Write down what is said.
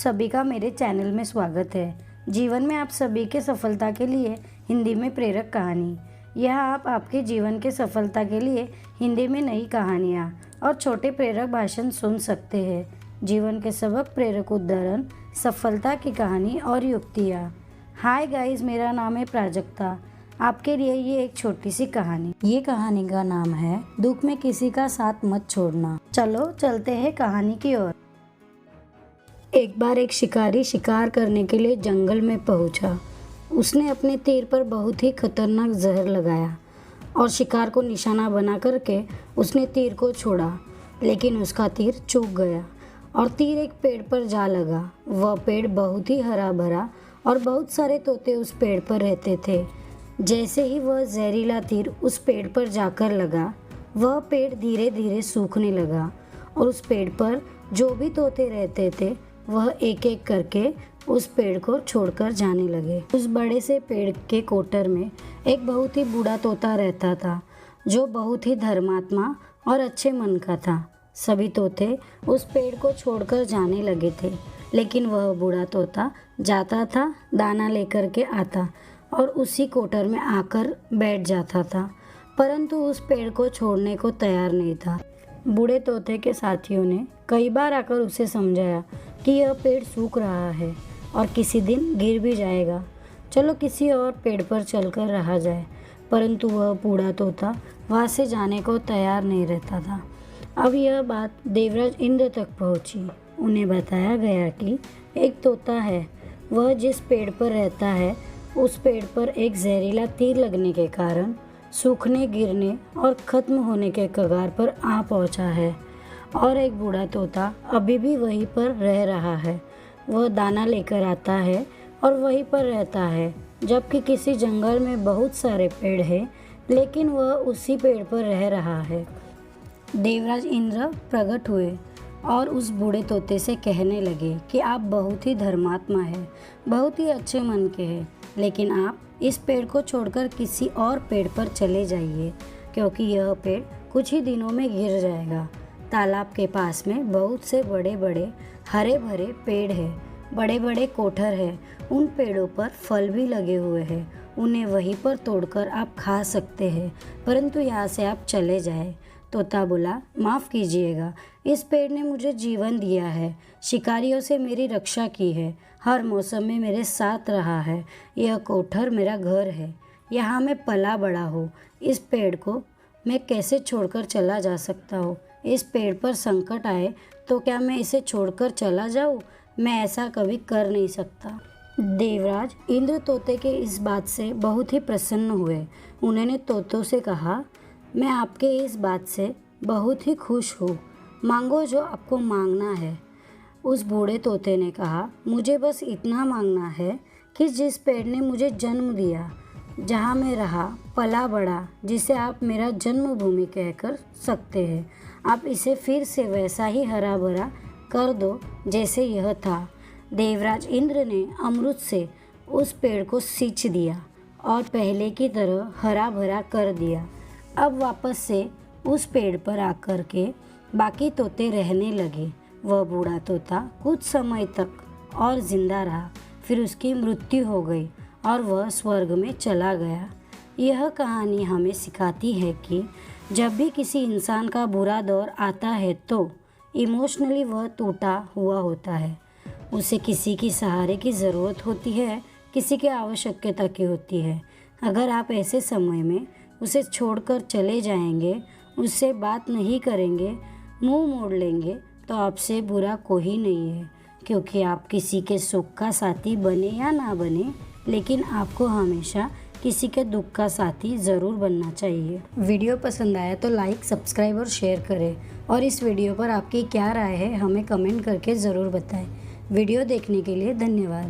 सभी का मेरे चैनल में स्वागत है। जीवन में आप सभी के सफलता के लिए हिंदी में प्रेरक कहानी। यह आप आपके जीवन के सफलता के लिए हिंदी में नई कहानियाँ और छोटे प्रेरक भाषण सुन सकते हैं। जीवन के सबक, प्रेरक उदाहरण, सफलता की कहानी और युक्तियाँ। हाय गाइस, मेरा नाम है प्राजक्ता। आपके लिए ये एक छोटी सी कहानी। ये कहानी का नाम है दुख में किसी का साथ मत छोड़ना। चलो चलते हैं कहानी की ओर। एक बार एक शिकारी शिकार करने के लिए जंगल में पहुंचा। उसने अपने तीर पर बहुत ही खतरनाक जहर लगाया और शिकार को निशाना बना करके उसने तीर को छोड़ा, लेकिन उसका तीर चूक गया और तीर एक पेड़ पर जा लगा। वह पेड़ बहुत ही हरा भरा और बहुत सारे तोते उस पेड़ पर रहते थे। जैसे ही वह जहरीला तीर उस पेड़ पर जाकर लगा, वह पेड़ धीरे धीरे सूखने लगा और उस पेड़ पर जो भी तोते रहते थे वह एक एक करके उस पेड़ को छोड़कर जाने लगे। उस बड़े से पेड़ के कोटर में एक बहुत ही बूढ़ा तोता रहता था, जो बहुत ही धर्मात्मा और अच्छे मन का था। सभी तोते उस पेड़ को छोड़कर जाने लगे थे, लेकिन वह बूढ़ा तोता जाता था, दाना लेकर के आता और उसी कोटर में आकर बैठ जाता था, परंतु उस पेड़ को छोड़ने को तैयार नहीं था। बूढ़े तोते के साथियों ने कई बार आकर उसे समझाया कि यह पेड़ सूख रहा है और किसी दिन गिर भी जाएगा, चलो किसी और पेड़ पर चलकर रहा जाए, परंतु वह बूढ़ा तोता वहाँ से जाने को तैयार नहीं रहता था। अब यह बात देवराज इंद्र तक पहुँची। उन्हें बताया गया कि एक तोता है, वह जिस पेड़ पर रहता है उस पेड़ पर एक जहरीला तीर लगने के कारण सूखने, गिरने और ख़त्म होने के कगार पर आ पहुंचा है और एक बूढ़ा तोता अभी भी वहीं पर रह रहा है। वह दाना लेकर आता है और वहीं पर रहता है, जबकि किसी जंगल में बहुत सारे पेड़ हैं, लेकिन वह उसी पेड़ पर रह रहा है। देवराज इंद्र प्रकट हुए और उस बूढ़े तोते से कहने लगे कि आप बहुत ही धर्मात्मा है, बहुत ही अच्छे मन के हैं, लेकिन आप इस पेड़ को छोड़कर किसी और पेड़ पर चले जाइए, क्योंकि यह पेड़ कुछ ही दिनों में गिर जाएगा। तालाब के पास में बहुत से बड़े बड़े हरे भरे पेड़ हैं, बड़े बड़े कोठर हैं, उन पेड़ों पर फल भी लगे हुए हैं, उन्हें वहीं पर तोड़कर आप खा सकते हैं, परंतु यहाँ से आप चले जाए। तोता बोला, माफ़ कीजिएगा, इस पेड़ ने मुझे जीवन दिया है, शिकारियों से मेरी रक्षा की है, हर मौसम में मेरे साथ रहा है, यह कोठर मेरा घर है, यहाँ मैं पला बड़ा हूँ। इस पेड़ को मैं कैसे छोड़कर चला जा सकता हूँ? इस पेड़ पर संकट आए तो क्या मैं इसे छोड़कर चला जाऊँ? मैं ऐसा कभी कर नहीं सकता। देवराज इंद्र तोते के इस बात से बहुत ही प्रसन्न हुए। उन्होंने तोतों से कहा, मैं आपके इस बात से बहुत ही खुश हूँ, मांगो जो आपको मांगना है। उस बूढ़े तोते ने कहा, मुझे बस इतना मांगना है कि जिस पेड़ ने मुझे जन्म दिया, जहाँ मैं रहा, पला बड़ा, जिसे आप मेरा जन्मभूमि कहकर सकते हैं, आप इसे फिर से वैसा ही हरा भरा कर दो जैसे यह था। देवराज इंद्र ने अमृत से उस पेड़ को सींच दिया और पहले की तरह हरा भरा कर दिया। अब वापस से उस पेड़ पर आकर के बाकी तोते रहने लगे। वह बूढ़ा तोता कुछ समय तक और जिंदा रहा, फिर उसकी मृत्यु हो गई और वह स्वर्ग में चला गया। यह कहानी हमें सिखाती है कि जब भी किसी इंसान का बुरा दौर आता है तो इमोशनली वह टूटा हुआ होता है, उसे किसी की सहारे की ज़रूरत होती है, किसी की आवश्यकता की होती है। अगर आप ऐसे समय में उसे छोड़कर चले जाएंगे, उससे बात नहीं करेंगे, मुंह मोड़ लेंगे, तो आपसे बुरा कोई नहीं है, क्योंकि आप किसी के सुख का साथी बने या ना बने, लेकिन आपको हमेशा किसी के दुख का साथी ज़रूर बनना चाहिए। वीडियो पसंद आया तो लाइक, सब्सक्राइब और शेयर करें और इस वीडियो पर आपकी क्या राय है हमें कमेंट करके ज़रूर बताएं। वीडियो देखने के लिए धन्यवाद।